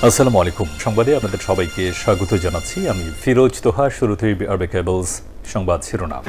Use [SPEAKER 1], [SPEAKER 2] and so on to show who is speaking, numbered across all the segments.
[SPEAKER 1] আসসালামু আলাইকুম। সংবাদে আপনাদের সবাইকে স্বাগত জানাচ্ছি। আমি ফিরোজ তোহা। শুরুতেই আরবে কেবলস সংবাদ শিরোনাম।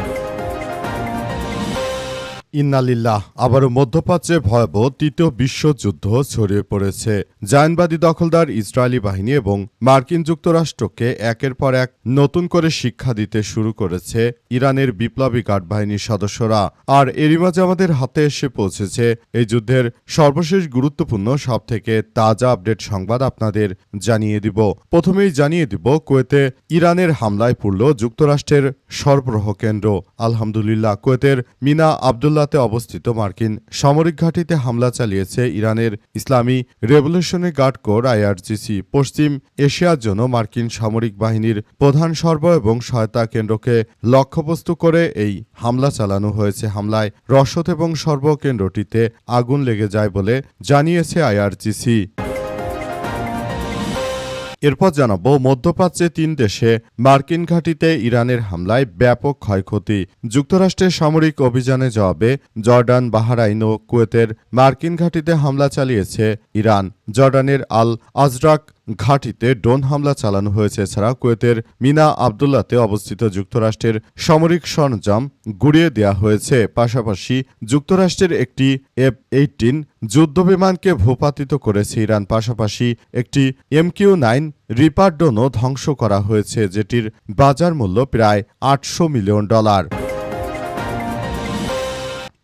[SPEAKER 2] ইন্নালিল্লাহ। আবারও মধ্যপ্রাচ্যে ভয়াবহ তৃতীয় বিশ্বযুদ্ধ ছড়িয়ে পড়েছে। জায়নবাদী দখলদার ইসরায়েলি বাহিনী এবং মার্কিন যুক্তরাষ্ট্রকে একের পর এক নতুন করে শিক্ষা দিতে শুরু করেছে ইরানের বিপ্লবী গার্ড বাহিনীর সদস্যরা। আর এরই মাঝে আমাদের হাতে এসে পৌঁছেছে এই যুদ্ধের সর্বশেষ গুরুত্বপূর্ণ সবথেকে তাজা আপডেট সংবাদ আপনাদের জানিয়ে দিব। প্রথমেই জানিয়ে দিব, কুয়েতে ইরানের হামলায় পড়ল যুক্তরাষ্ট্রের সরবরাহ কেন্দ্র। আলহামদুলিল্লাহ, কুয়েতের মিনা আবদুল্লাতে অবস্থিত মার্কিন সামরিক ঘাঁটিতে হামলা চালিয়েছে ইরানের ইসলামী রেভলিউশনারি গার্ড কোর আইআরজিসি। পশ্চিম এশিয়ার জন্য মার্কিন সামরিক বাহিনীর প্রধান সরবরাহ এবং সহায়তা কেন্দ্রকে লক্ষ্যবস্তু করে এই হামলা চালানো হয়েছে। হামলায় রসদ এবং সরবরাহ কেন্দ্রটিতে আগুন লেগে যায় বলে জানিয়েছে আইআরজিসি। এরপর জানাবো, মধ্যপ্রাচ্যে 3 দেশে মার্কিন ঘাঁটিতে ইরানের হামলায় ব্যাপক ক্ষয়ক্ষতি। যুক্তরাষ্ট্রের সামরিক অভিযানে জবাবে জর্ডান, বাহরাইন ও কুয়েতের মার্কিন ঘাঁটিতে হামলা চালিয়েছে ইরান। জর্ডানের আল আজরাক ঘাঁটিতে ড্রোন হামলা চালানো হয়েছে। এছাড়া কুয়েতের মিনা আবদুল্লাতে অবস্থিত যুক্তরাষ্ট্রের সামরিক সরঞ্জাম গুড়িয়ে দেওয়া হয়েছে। পাশাপাশি যুক্তরাষ্ট্রের একটি F-18 যুদ্ধবিমানকে ভূপাতিত করেছে ইরান। পাশাপাশি একটি MQ-9 রিপার ড্রোনও ধ্বংস করা হয়েছে, যেটির বাজার মূল্য প্রায় $800 মিলিয়ন।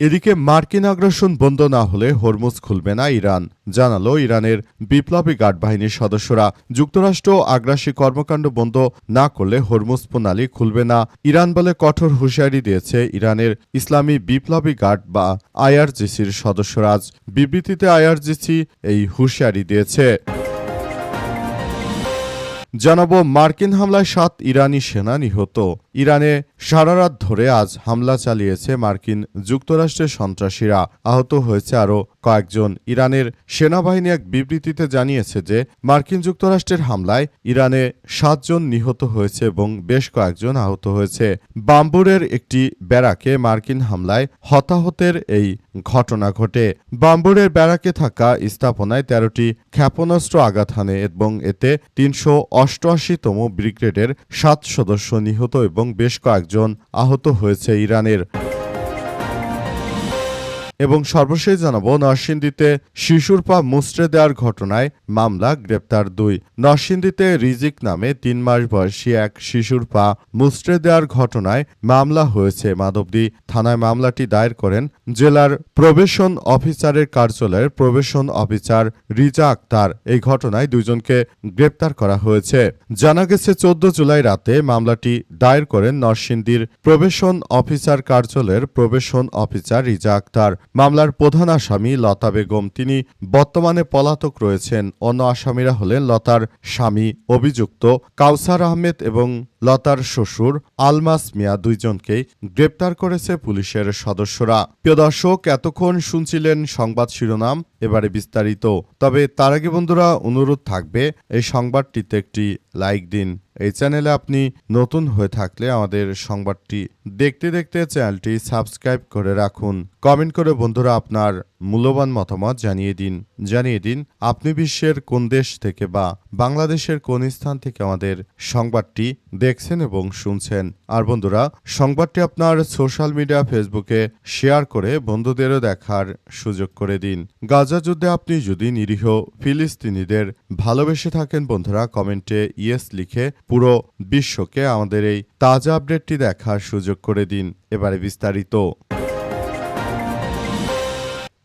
[SPEAKER 2] এদিকে মার্কিন আগ্রাসন বন্ধ না হলে হরমুজ খুলবে না ইরান, জানালো ইরানের বিপ্লবী গার্ড বাহিনীর সদস্যরা। যুক্তরাষ্ট্র আগ্রাসী কর্মকাণ্ড বন্ধ না করলে হরমুজ প্রণালী খুলবে না ইরান বলে কঠোর হুঁশিয়ারি দিয়েছে ইরানের ইসলামী বিপ্লবী গার্ড বা আইআরজিসির সদস্যরা। আজ বিবৃতিতে আইআরজিসি এই হুঁশিয়ারি দিয়েছে। জানাবো, মার্কিন হামলায় 7 ইরানি সেনা নিহত। ইরানে সারারাত ধরে আজ হামলা চালিয়েছে মার্কিন যুক্তরাষ্ট্রের সন্ত্রাসীরা। আহত হয়েছে আরও কয়েকজন। ইরানের সেনাবাহিনী এক বিবৃতিতে জানিয়েছে যে মার্কিন যুক্তরাষ্ট্রের হামলায় ইরানে 7 জন নিহত হয়েছে এবং বেশ কয়েকজন আহত হয়েছে। বাম্বুরের একটি ব্যারাকে মার্কিন হামলায় হতাহতের এই ঘটনা ঘটে। বাম্বুরের ব্যারাকে থাকা স্থাপনায় 13টি ক্ষেপণাস্ত্র আঘাত হানে এবং এতে 388তম ব্রিগেডের 7 সদস্য নিহত এবং বেশ কয়েকজন আহত হয়েছে ইরানের। এবং সর্বশেষ জানাবো, নরসিংদীতে শিশুর পা মুচড়ে দেওয়ার ঘটনায় মামলা, গ্রেপ্তার 2। নরসিংদীতে রিজিক নামে 3 মাস বয়সী এক শিশুর পা মুচড়ে দেওয়ার ঘটনায় মামলা হয়েছে। মাধবদী থানায় মামলাটি দায়ের করেন জেলার প্রবেশন অফিসারের কার্যালয়ের প্রবেশন অফিসার রিজা আক্তার। এই ঘটনায় 2 জনকে গ্রেপ্তার করা হয়েছে। জানা গেছে 14 জুলাই রাতে মামলাটি দায়ের করেন নরসিংদীর প্রবেশন অফিসার কার্যালয়ের প্রবেশন অফিসার রিজা আক্তার। মামলার প্রধান আসামি লতা বেগম, তিনি বর্তমানে পলাতক রয়েছেন। অন্য আসামিরা হলেন লতার স্বামী অভিযুক্ত কাউসার আহমেদ এবং লতার শ্বশুর আলমাস মিয়া। 2 জনকেই গ্রেপ্তার করেছে পুলিশের সদস্যরা। প্রিয় দর্শক, এতক্ষণ শুনছিলেন সংবাদ শিরোনাম, এবারে বিস্তারিত। তবে তার আগে বন্ধুরা, অনুরোধ থাকবে এই সংবাদটিতে একটি লাইক দিন। এই চ্যানেলে আপনি নতুন হয়ে থাকলে আমাদের সংবাদটি দেখতে দেখতে চ্যানেলটি সাবস্ক্রাইব করে রাখুন। কমেন্ট করে বন্ধুরা আপনার মূল্যবান মতামত জানিয়ে দিন আপনি বিশ্বের কোন দেশ থেকে বা বাংলাদেশের কোন স্থান থেকে আমাদের সংবাদটি দেখছেন এবং শুনছেন। আর বন্ধুরা, সংবাদটি আপনার সোশ্যাল মিডিয়া ফেসবুকে শেয়ার করে বন্ধুদেরও দেখার সুযোগ করে দিন। গাজা যুদ্ধে আপনি যদি নিরীহ ফিলিস্তিনিদের ভালোবেসে থাকেন বন্ধুরা, কমেন্টে ইয়েস লিখে পুরো বিশ্বকে আমাদের এই তাজা আপডেটটি দেখার সুযোগ করে দিন। এবারে বিস্তারিত।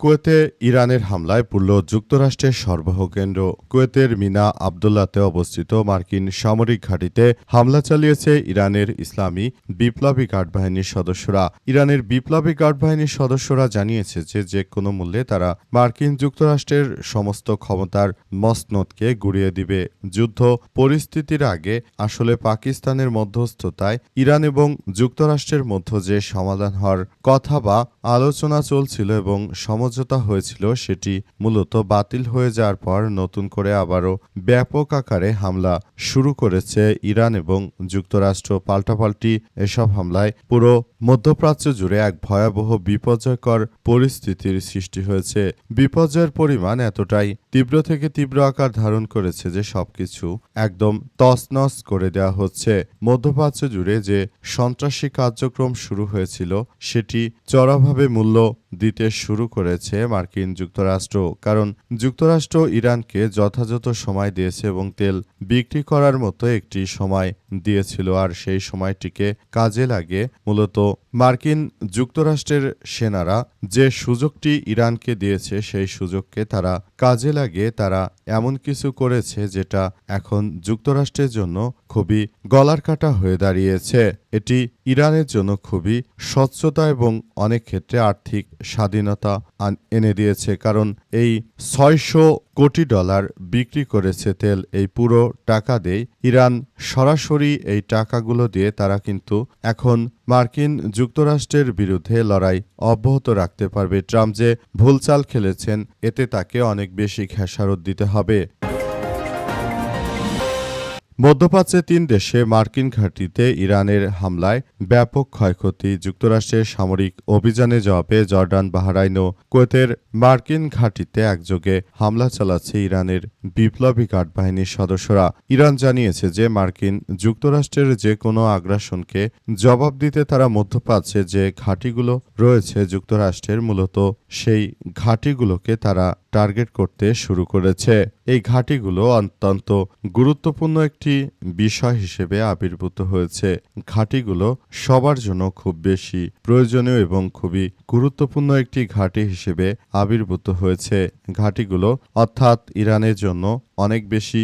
[SPEAKER 2] কুয়েতে ইরানের হামলায় পড়ল যুক্তরাষ্ট্রের সরবরাহ কেন্দ্র। কুয়েতের মিনা আবদুল্লাতে অবস্থিত মার্কিন সামরিক ঘাঁটিতে হামলা চালিয়েছে ইরানের ইসলামী বিপ্লবী গার্ড বাহিনীর সদস্যরা। ইরানের বিপ্লবী গার্ড বাহিনীর সদস্যরা জানিয়েছে যে কোনো মূল্যে তারা মার্কিন যুক্তরাষ্ট্রের সমস্ত ক্ষমতার মসনদকে গুড়িয়ে দিবে। যুদ্ধ পরিস্থিতির আগে আসলে পাকিস্তানের মধ্যস্থতায় ইরান এবং যুক্তরাষ্ট্রের মধ্যে যে সমাধান হওয়ার কথা বা আলোচনা চলছিল এবং সমঝোতা হয়েছিল, সেটি মূলত বাতিল হয়ে যাওয়ার পর নতুন করে আবারও ব্যাপক আকারে হামলা শুরু করেছে ইরান এবং যুক্তরাষ্ট্র। পাল্টাপাল্টি এসব হামলায় পুরো মধ্যপ্রাচ্য জুড়ে এক ভয়াবহ বিপর্যয়কর পরিস্থিতির সৃষ্টি হয়েছে। বিপর্যয়ের পরিমাণ এতটাই তীব্র থেকে তীব্র আকার ধারণ করেছে যে সবকিছু একদম তছনছ করে দেওয়া হচ্ছে। মধ্যপ্রাচ্য জুড়ে যে সন্ত্রাসী কার্যক্রম শুরু হয়েছিল সেটি চড়াভাবে মূল্য দিতে শুরু করেছে মার্কিন যুক্তরাষ্ট্র। কারণ যুক্তরাষ্ট্র ইরানকে যথাযথ সময় দিয়েছে এবং তেল বিক্রি করার মতো একটি সময় দিয়েছিল, আর সেই সময়টিকে কাজে লাগে মূলত মার্কিন যুক্তরাষ্ট্রের সেনারা যে সুযোগটি ইরানকে দিয়েছে সেই সুযোগকে তারা কাজে লাগিয়ে তারা এমন কিছু করেছে যেটা এখন যুক্তরাষ্ট্রের জন্য খুবই গলার কাটা হয়ে দাঁড়িয়েছে। এটি ইরানের জন্য খুবই স্বচ্ছতা এবং অনেক ক্ষেত্রে আর্থিক স্বাধীনতা এনে দিয়েছে। কারণ এই $600 কোটি বিক্রি করেছে তেল, এই পুরো টাকা দিয়ে ইরান সরাসরি এই টাকাগুলো দিয়ে তারা কিন্তু এখন মার্কিন যুক্তরাষ্ট্রের বিরুদ্ধে লড়াই অব্যাহত রাখতে পারবে। ট্রাম্প যে ভুল চাল খেলেছেন এতে তাকে অনেক বেশি খেসারত দিতে হবে। মধ্যপ্রাচ্যে 3 দেশে মার্কিন ঘাঁটিতে ইরানের হামলায় ব্যাপক ক্ষয়ক্ষতি। যুক্তরাষ্ট্রের সামরিক অভিযানে জবাবে জর্ডান, বাহরাইন ও কুয়েতের মার্কিন ঘাঁটিতে একযোগে হামলা চালাচ্ছে ইরানের বিপ্লবী গার্ড বাহিনীর সদস্যরা। ইরান জানিয়েছে যে মার্কিন যুক্তরাষ্ট্রের যে কোনো আগ্রাসনকে জবাব দিতে তারা মধ্যপ্রাচ্যে যে ঘাঁটিগুলো রয়েছে যুক্তরাষ্ট্রের, মূলত সেই ঘাঁটিগুলোকে তারা টার্গেট করতে শুরু করেছে। এই ঘাঁটিগুলো অত্যন্ত গুরুত্বপূর্ণ একটি বিষয় হিসেবে আবির্ভূত হয়েছে। ঘাঁটিগুলো সবার জন্য খুব বেশি প্রয়োজনীয় এবং খুবই গুরুত্বপূর্ণ একটি ঘাঁটি হিসেবে আবির্ভূত হয়েছে। ঘাঁটিগুলো অর্থাৎ ইরানের জন্য অনেক বেশি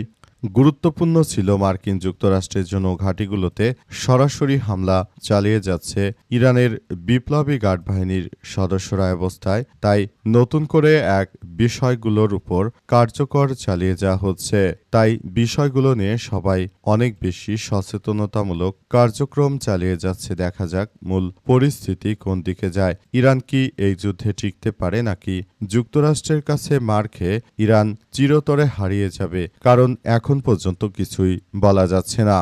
[SPEAKER 2] গুরুত্বপূর্ণ ছিল। মার্কিন যুক্তরাষ্ট্রের জন্য ঘাঁটিগুলোতে সরাসরি হামলা চালিয়ে যাচ্ছে ইরানের বিপ্লবী গার্ড বাহিনীর সদস্যরা অবস্থায়, তাই নতুন করে এক বিষয়গুলোর উপর কার্যকর চালিয়ে যাওয়া হচ্ছে। তাই বিষয়গুলো নিয়ে সবাই অনেক বেশি সচেতনতামূলক কার্যক্রম চালিয়ে যাচ্ছে। দেখা যাক মূল পরিস্থিতি কোন দিকে যায়। ইরান কি এই যুদ্ধে টিকতে পারে, নাকি যুক্তরাষ্ট্রের কাছে মার খেয়ে ইরান চিরতরে হারিয়ে যাবে? কারণ এখন পর্যন্ত কিছুই বলা যাচ্ছে না।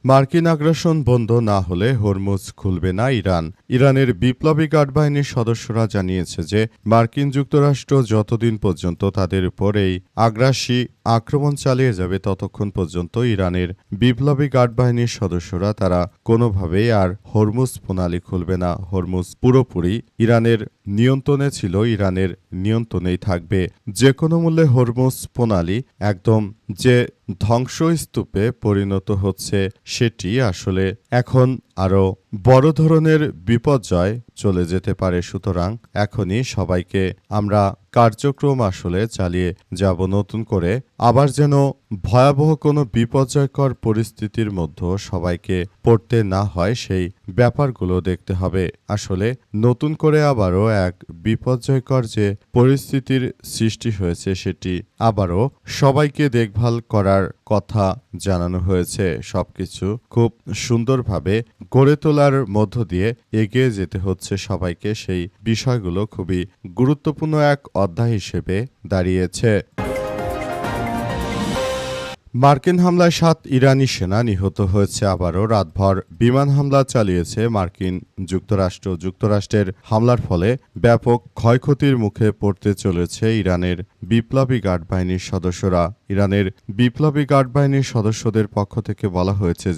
[SPEAKER 2] মার্কিন আগ্রাসন বন্ধ না হলে হরমুজ খুলবে না ইরান। ইরানের বিপ্লবী গার্ড বাহিনীর সদস্যরা জানিয়েছে যে মার্কিন যুক্তরাষ্ট্র যতদিন পর্যন্ত তাদের উপর এই আগ্রাসী আক্রমণ চালিয়ে যাবে ততক্ষণ পর্যন্ত ইরানের বিপ্লবী গার্ড বাহিনীর সদস্যরা তারা কোনোভাবেই আর হরমুজ প্রণালী খুলবে না। হরমুজ পুরোপুরি ইরানের নিয়ন্ত্রণে ছিল, ইরানের নিয়ন্ত্রণেই থাকবে। যে কোনো মূল্যে হরমুজ প্রণালী একদম যে ধ্বংসস্তূপে পরিণত হচ্ছে সেটি আসলে এখন আরও বড় ধরনের বিপর্যয় চলে যেতে পারে। সুতরাং এখনই সবাইকে আমরা কার্যক্রম আসলে চালিয়ে যাব নতুন করে, আবার যেন ভয়াবহ কোনো বিপর্যয়কর পরিস্থিতির মধ্যে সবাইকে পড়তে না হয় সেই ব্যাপারগুলো দেখতে হবে। আসলে নতুন করে আবারও এক বিপর্যয়কর যে পরিস্থিতির সৃষ্টি হয়েছে সেটি আবারও সবাইকে দেখভাল করার কথা জানানো হয়েছে। সবকিছু খুব সুন্দরভাবে গড়ে তোলার মধ্য দিয়ে এগিয়ে যেতে হচ্ছে সবাইকে। সেই বিষয়গুলো খুবই গুরুত্বপূর্ণ এক অধ্যায় হিসেবে দাঁড়িয়েছে। মার্কিন হামলায় 7 ইরানি সেনা নিহত হয়েছে। আবারও রাতভর বিমান হামলা চালিয়েছে মার্কিন যুক্তরাষ্ট্র। যুক্তরাষ্ট্রের হামলার ফলে ব্যাপক ক্ষয়ক্ষতির মুখে পড়তে চলেছে ইরানের বিপ্লবী গার্ড বাহিনীর সদস্যরা। ইরানের বিপ্লবী গার্ড বাহিনীর সদস্যদের পক্ষ থেকে বলা হয়েছে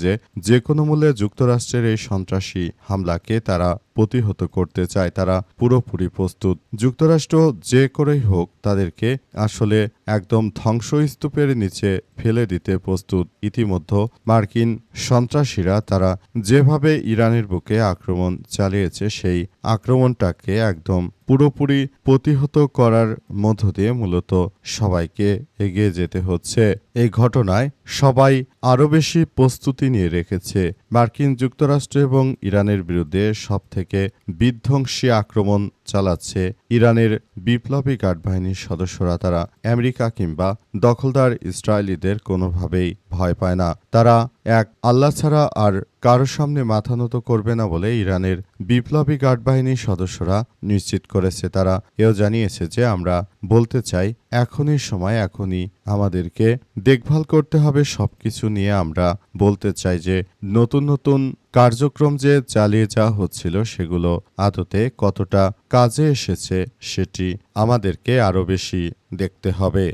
[SPEAKER 2] যে কোনো মূল্যে যুক্তরাষ্ট্রের এই সন্ত্রাসী হামলাকে তারা প্রতিহত করতে চায়। তারা পুরোপুরি প্রস্তুত। যুক্তরাষ্ট্র যে করেই হোক তাদেরকে আসলে একদম ধ্বংসস্তূপের নিচে ফেলে দিতে প্রস্তুত। ইতিমধ্যে মার্কিন সন্ত্রাসীরা তারা যেভাবে ইরানের বুকে আক্রমণ চালিয়েছে সেই আক্রমণটাকে একদম পুরোপুরি প্রতিহত করার মধ্য দিয়ে মূলত সবাইকে এগিয়ে যেতে হচ্ছে। এই ঘটনায় সবাই আরও বেশি প্রস্তুতি নিয়ে রেখেছে। মার্কিন যুক্তরাষ্ট্র এবং ইরানের বিরুদ্ধে সবথেকে বিধ্বংসী আক্রমণ চালাচ্ছে ইরানের বিপ্লবী গার্ড বাহিনীর সদস্যরা। তারা আমেরিকা কিংবা দখলদার ইসরায়েলিদের কোনোভাবেই ভয় পায় না। তারা এক আল্লাহ ছাড়া আর কারো সামনে মাথা নত করবে না বলে ইরানের বিপ্লবী গার্ড বাহিনীর সদস্যরা নিশ্চিত করেছে। তারা এও জানিয়েছে যে আমরা বলতে চাই, এখনই সময়, এখনই আমাদেরকে দেখভাল করতে হবে সবকিছু নিয়ে। আমরা বলতে চাই যে নতুন নতুন কার্যক্রম যে চালিয়ে যাওয়া হচ্ছিল সেগুলো আদতে কতটা কাজে এসেছে সেটি আমাদেরকে আরও বেশি দেখতে হবে।